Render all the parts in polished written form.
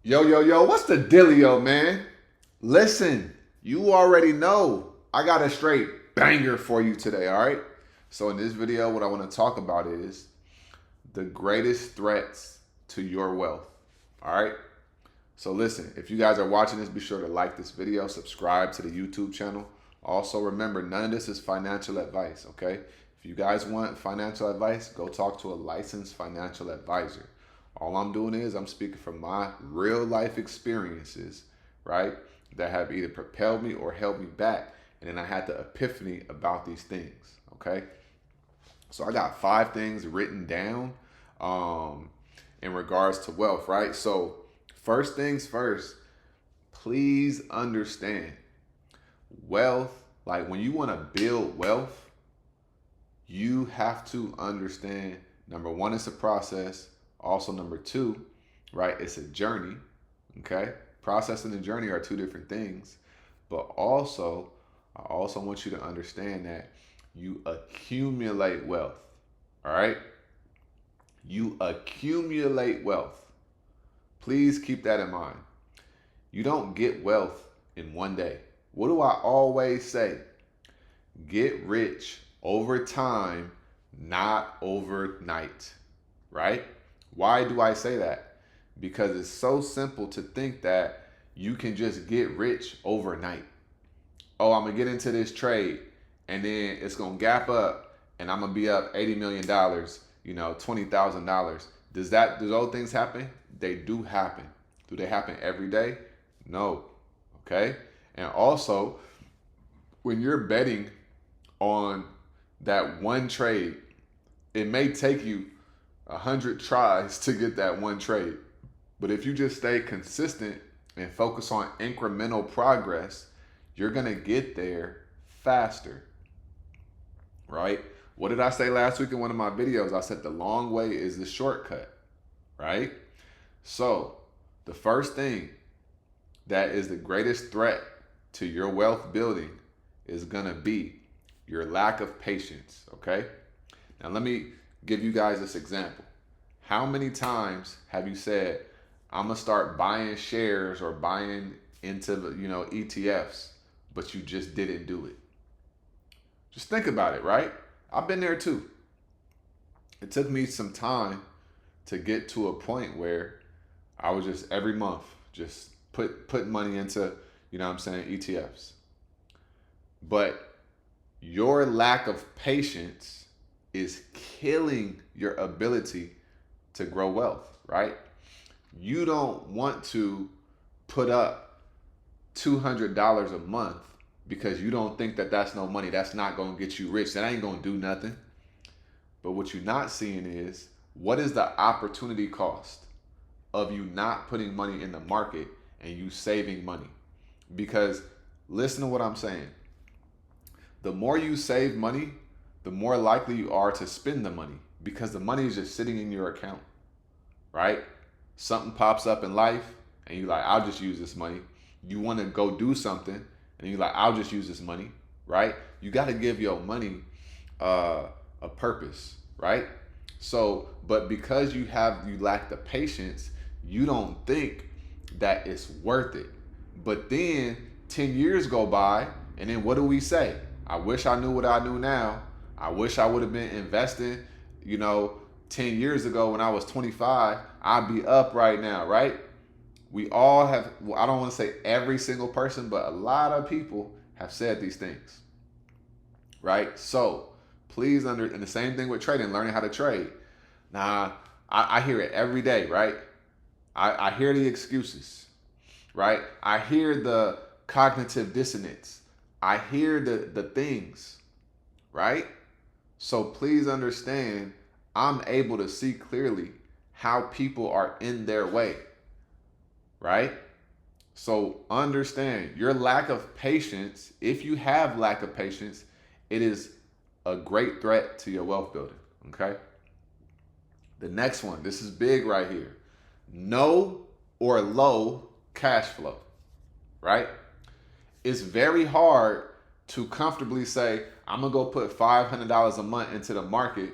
Yo, what's the dealio, man? Listen, you already know I got a straight banger for you today, all right? So, in this video, what I want to talk about is the greatest threats to your wealth, all right? So, listen, if you guys are watching this, be sure to like this video, subscribe to the YouTube channel. Also, remember, none of this is financial advice, okay? If you guys want financial advice, go talk to a licensed financial advisor. All I'm doing is I'm speaking from my real life experiences, right? That have either propelled me or held me back. And then I had the epiphany about these things, okay? So I got 5 things written down um, in regards to wealth, right? So, first things first, please understand wealth, like when you want to build wealth, you have to understand number one, it's a process. Also, number two, right, it's a journey. Okay. Process and the journey are two different things. But also, I also want you to understand that you accumulate wealth. All right. You accumulate wealth. Please keep that in mind. You don't get wealth in one day. What do I always say? Get rich over time, not overnight, right? Why do I say that? Because it's so simple to think that you can just get rich overnight. Oh, I'm going to get into this trade and then it's going to gap up and I'm going to be up $80 million, $20,000. Do those things happen? They do happen. Do they happen every day? No. Okay? And also, when you're betting on that one trade, it may take you 100 tries to get that one trade. But if you just stay consistent and focus on incremental progress, you're going to get there faster, right? What did I say last week in one of my videos? I said the long way is the shortcut, right? So, the first thing that is the greatest threat to your wealth building is going to be your lack of patience, okay? Now, let me give you guys this example. How many times have you said, I'm going to start buying shares or buying into, ETFs, but you just didn't do it? Just think about it, right? I've been there too. It took me some time to get to a point where I was just every month just putting money into, ETFs. But your lack of patience is killing your ability to grow wealth, right? You don't want to put up $200 a month because you don't think that that's no money. That's not going to get you rich. That ain't going to do nothing. But what you're not seeing is, what is the opportunity cost of you not putting money in the market and you saving money? Because listen to what I'm saying. The more you save money, the more likely you are to spend the money because the money is just sitting in your account, right? Something pops up in life and you're like, I'll just use this money. You want to go do something and you're like, I'll just use this money, right? You got to give your money a purpose, right? So, but because you lack the patience, you don't think that it's worth it. But then 10 years go by and then what do we say? I wish I knew what I knew now. I wish I would have been investing, 10 years ago when I was 25. I'd be up right now, right? We all have, well, I don't want to say every single person, but a lot of people have said these things, right? So please and the same thing with trading, learning how to trade. Now, I hear it every day, right? I hear the excuses, right? I hear the cognitive dissonance. I hear the things, right? So please understand, I'm able to see clearly how people are in their way, right? So understand your lack of patience. If you have lack of patience, it is a great threat to your wealth building, okay? The next one, this is big right here. No or low cash flow, right? It's very hard to comfortably say, I'm going to go put $500 a month into the market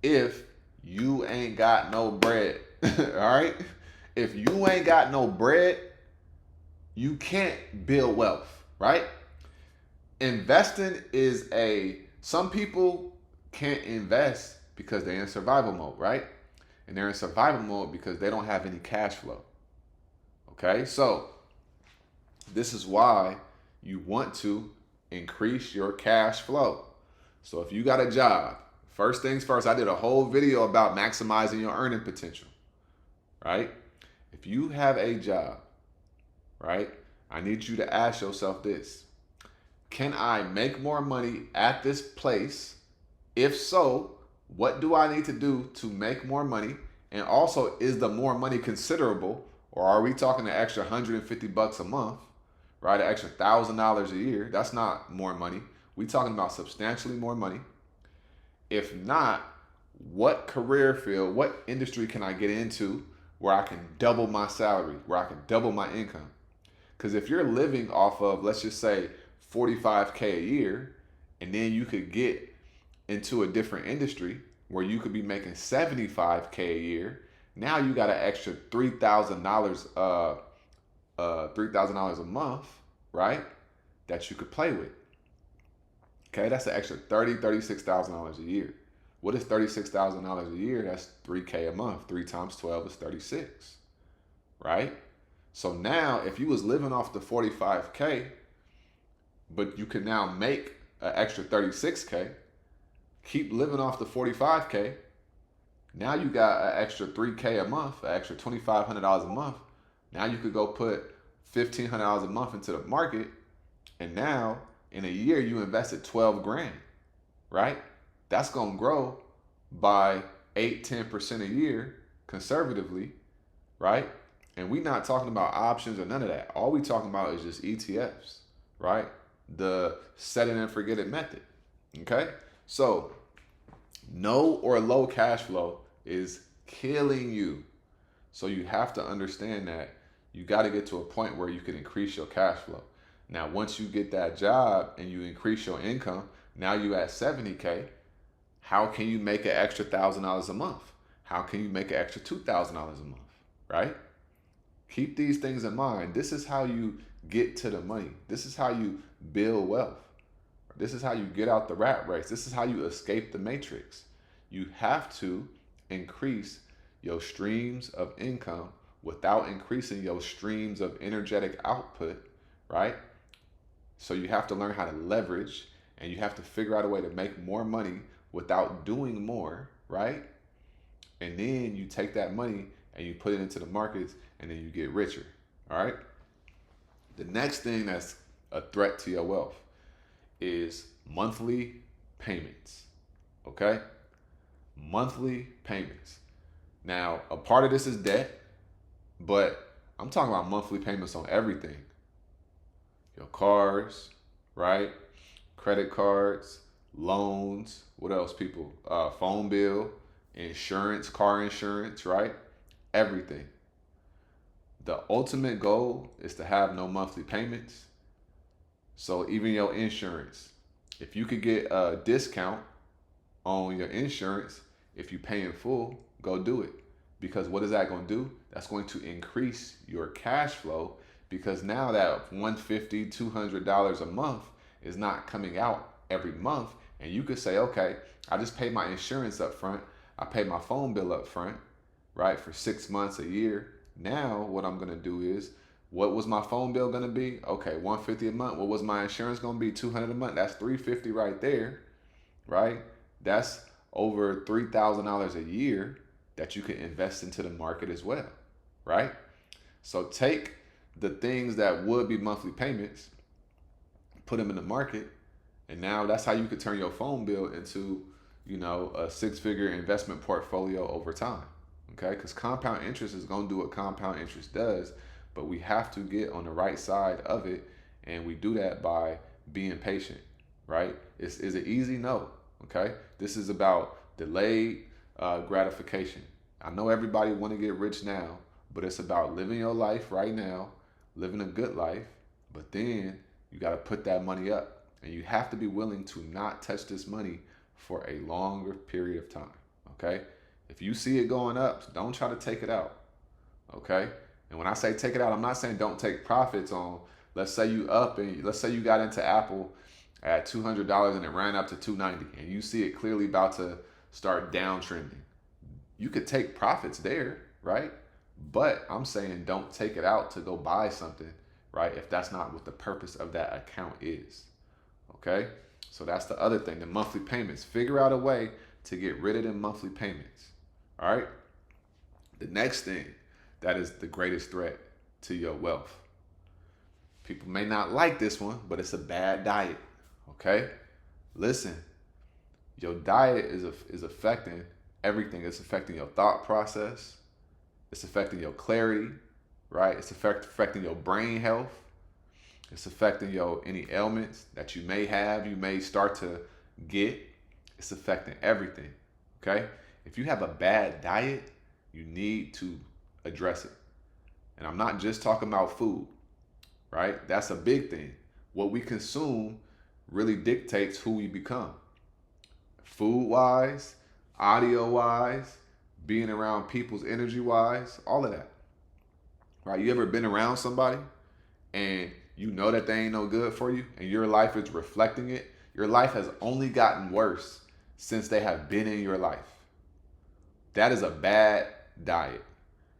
if you ain't got no bread, all right? If you ain't got no bread, you can't build wealth, right? Investing is some people can't invest because they're in survival mode, right? And they're in survival mode because they don't have any cash flow. Okay, so this is why you want to increase your cash flow. So if you got a job, first things first, I did a whole video about maximizing your earning potential, right? If you have a job, right, I need you to ask yourself this: can I make more money at this place? If so, what do I need to do to make more money? And also, is the more money considerable, or are we talking an extra $150 a month, right? An extra $1,000 a year? That's not more money. We talking about substantially more money. If not, what career field, what industry can I get into where I can double my salary, where I can double my income? Because if you're living off of, let's just say, 45K a year, and then you could get into a different industry where you could be making 75K a year, now you got an extra $3,000 $3,000 a month, right? That you could play with. Okay, that's an extra $36,000 a year. What is $36,000 a year? That's 3K a month. 3 times 12 is 36, right? So now, if you was living off the 45K, but you can now make an extra 36K, keep living off the 45K, now you got an extra 3K a month, an extra $2,500 a month. Now you could go put $1,500 a month into the market, and now in a year you invested 12 grand, right? That's going to grow by 8-10% a year conservatively, right? And we're not talking about options or none of that. All we talking about is just ETFs, right? The set it and forget it method. Okay? So no or low cash flow is killing you. So you have to understand that you got to get to a point where you can increase your cash flow. Now, once you get that job and you increase your income, now you at 70K. How can you make an extra $1,000 a month? How can you make an extra $2,000 a month, right? Keep these things in mind. This is how you get to the money. This is how you build wealth. This is how you get out the rat race. This is how you escape the matrix. You have to increase your streams of income without increasing your streams of energetic output, right? So you have to learn how to leverage, and you have to figure out a way to make more money without doing more, right? And then you take that money and you put it into the markets, and then you get richer, all right? The next thing that's a threat to your wealth is monthly payments, okay? Monthly payments. Now, a part of this is debt, but I'm talking about monthly payments on everything. Your cars, right? Credit cards, loans, what else, people? Phone bill, insurance, car insurance, right? Everything. The ultimate goal is to have no monthly payments. So even your insurance, if you could get a discount on your insurance, if you pay in full, go do it. Because what is that going to do? That's going to increase your cash flow, because now that $150, $200 a month is not coming out every month. And you could say, okay, I just paid my insurance up front. I paid my phone bill up front, right, for 6 months, a year. Now what I'm going to do is, what was my phone bill going to be? Okay, $150 a month. What was my insurance going to be? $200 a month. That's $350 right there, right? That's over $3,000 a year that you can invest into the market as well, right? So take the things that would be monthly payments, put them in the market, and now that's how you could turn your phone bill into, a 6-figure investment portfolio over time, okay? Because compound interest is going to do what compound interest does, but we have to get on the right side of it, and we do that by being patient, right? Is it easy? No, okay? This is about delayed gratification. I know everybody want to get rich now, but it's about living your life right now, living a good life, but then you got to put that money up, and you have to be willing to not touch this money for a longer period of time, okay? If you see it going up, don't try to take it out, Okay. And when I say take it out, I'm not saying don't take profits on, let's say you up and let's say you got into Apple at $200 and it ran up to 290 and you see it clearly about to start downtrending. You could take profits there, right? But I'm saying don't take it out to go buy something, right? If that's not what the purpose of that account is. Okay? So that's the other thing, the monthly payments. Figure out a way to get rid of them monthly payments. All right? The next thing that is the greatest threat to your wealth. People may not like this one, but it's a bad diet. Okay? Listen, your diet is affecting everything. It's affecting your thought process. It's affecting your clarity, right? It's affecting your brain health. It's affecting your any ailments that you may have, you may start to get. It's affecting everything. Okay? If you have a bad diet, you need to address it. And I'm not just talking about food, right? That's a big thing. What we consume really dictates who we become. Food wise, audio wise, being around people's energy wise, all of that. Right? You ever been around somebody and you know that they ain't no good for you and your life is reflecting it? Your life has only gotten worse since they have been in your life. That is a bad diet.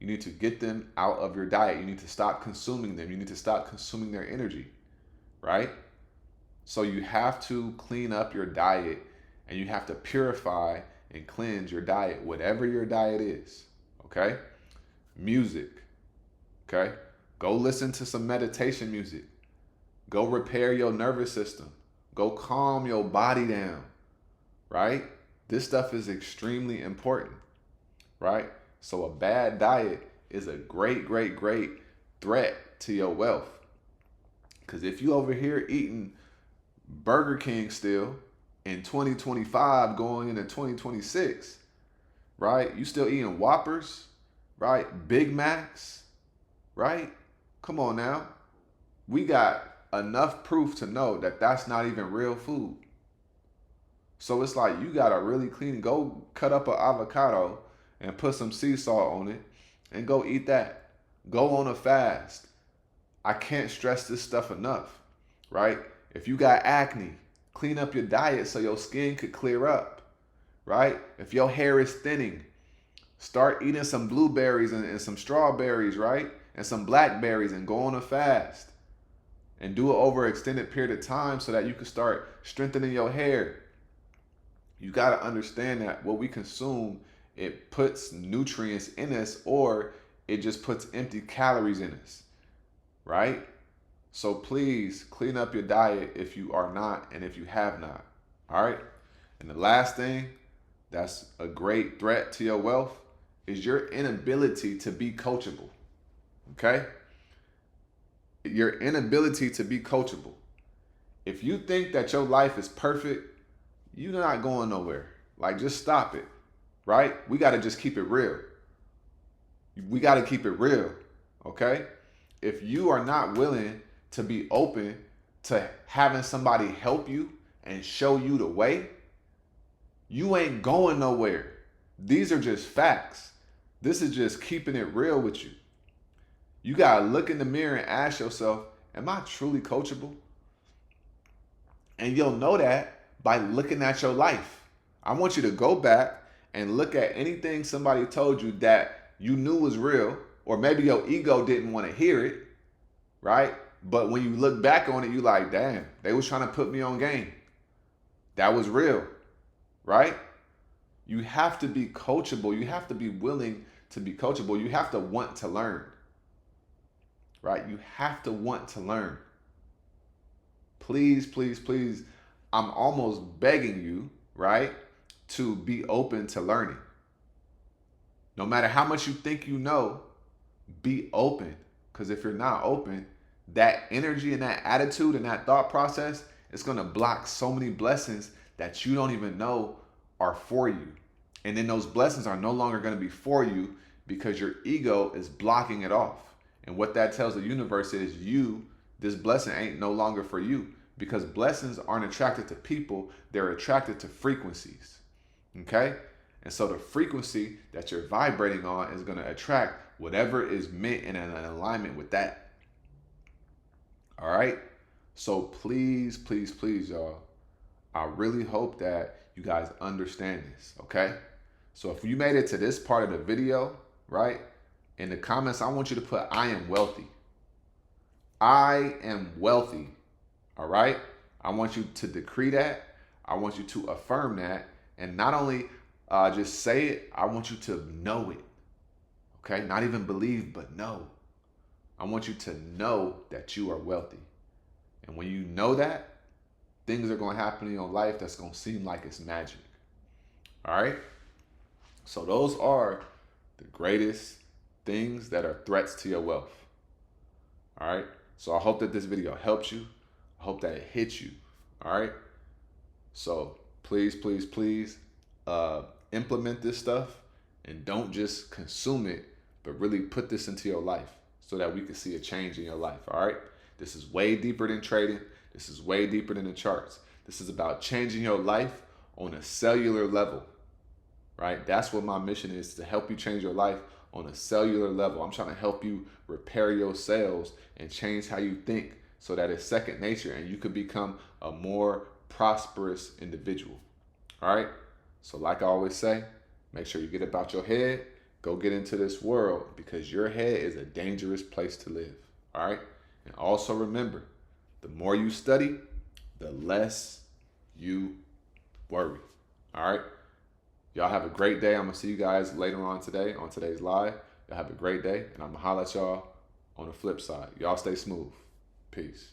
You need to get them out of your diet. You need to stop consuming them. You need to stop consuming their energy, right? So you have to clean up your diet and you have to purify and cleanse your diet, whatever your diet is, okay? Music, okay? Go listen to some meditation music. Go repair your nervous system. Go calm your body down, right? This stuff is extremely important, right? So a bad diet is a great, great, great threat to your wealth. Because if you over here eating Burger King still in 2025 going into 2026, right? You still eating Whoppers, right? Big Macs, right? Come on now. We got enough proof to know that that's not even real food. So it's like you gotta really clean. Go cut up an avocado and put some sea salt on it and go eat that. Go on a fast. I can't stress this stuff enough, right? If you got acne, clean up your diet so your skin could clear up, right? If your hair is thinning, start eating some blueberries and some strawberries, right? And some blackberries and go on a fast. And do it over an extended period of time so that you can start strengthening your hair. You got to understand that what we consume, it puts nutrients in us or it just puts empty calories in us, right? So please clean up your diet if you are not and if you have not, all right? And the last thing that's a great threat to your wealth is your inability to be coachable, okay? Your inability to be coachable. If you think that your life is perfect, you're not going nowhere. Like, just stop it, right? We got to just keep it real. We got to keep it real, okay? If you are not willing to be open to having somebody help you and show you the way, you ain't going nowhere. These are just facts. This is just keeping it real with you. You got to look in the mirror and ask yourself, am I truly coachable? And you'll know that by looking at your life. I want you to go back and look at anything somebody told you that you knew was real, or maybe your ego didn't want to hear it, right? But when you look back on it, you like, damn, they was trying to put me on game. That was real, right? You have to be coachable. You have to be willing to be coachable. You have to want to learn, right? You have to want to learn. Please, please, please, I'm almost begging you, right, to be open to learning. No matter how much you think you know, be open. Because if you're not open, that energy and that attitude and that thought process is going to block so many blessings that you don't even know are for you. And then those blessings are no longer going to be for you because your ego is blocking it off. And what that tells the universe is this blessing ain't no longer for you, because blessings aren't attracted to people. They're attracted to frequencies. Okay? And so the frequency that you're vibrating on is going to attract Whatever is meant in an alignment with that. All right? So please, please, please, y'all, I really hope that you guys understand this, okay? So if you made it to this part of the video, right, in the comments, I want you to put, I am wealthy. I am wealthy, all right? I want you to decree that. I want you to affirm that. And not only just say it, I want you to know it, okay? Not even believe, but know. I want you to know that you are wealthy. And when you know that, things are going to happen in your life that's going to seem like it's magic, all right? So those are the greatest things that are threats to your wealth, all right? So I hope that this video helps you. I hope that it hits you, all right? So please, please, please implement this stuff and don't just consume it, but really put this into your life so that we can see a change in your life, all right? This is way deeper than trading. This is way deeper than the charts. This is about changing your life on a cellular level, right? That's what my mission is, to help you change your life on a cellular level. I'm trying to help you repair your cells and change how you think so that it's second nature and you could become a more prosperous individual, all right? So like I always say, make sure you get up out your head, go get into this world, because your head is a dangerous place to live, all right? And also remember, the more you study, the less you worry, all right? Y'all have a great day. I'm going to see you guys later on today on today's live. Y'all have a great day, and I'm going to holler at y'all on the flip side. Y'all stay smooth. Peace.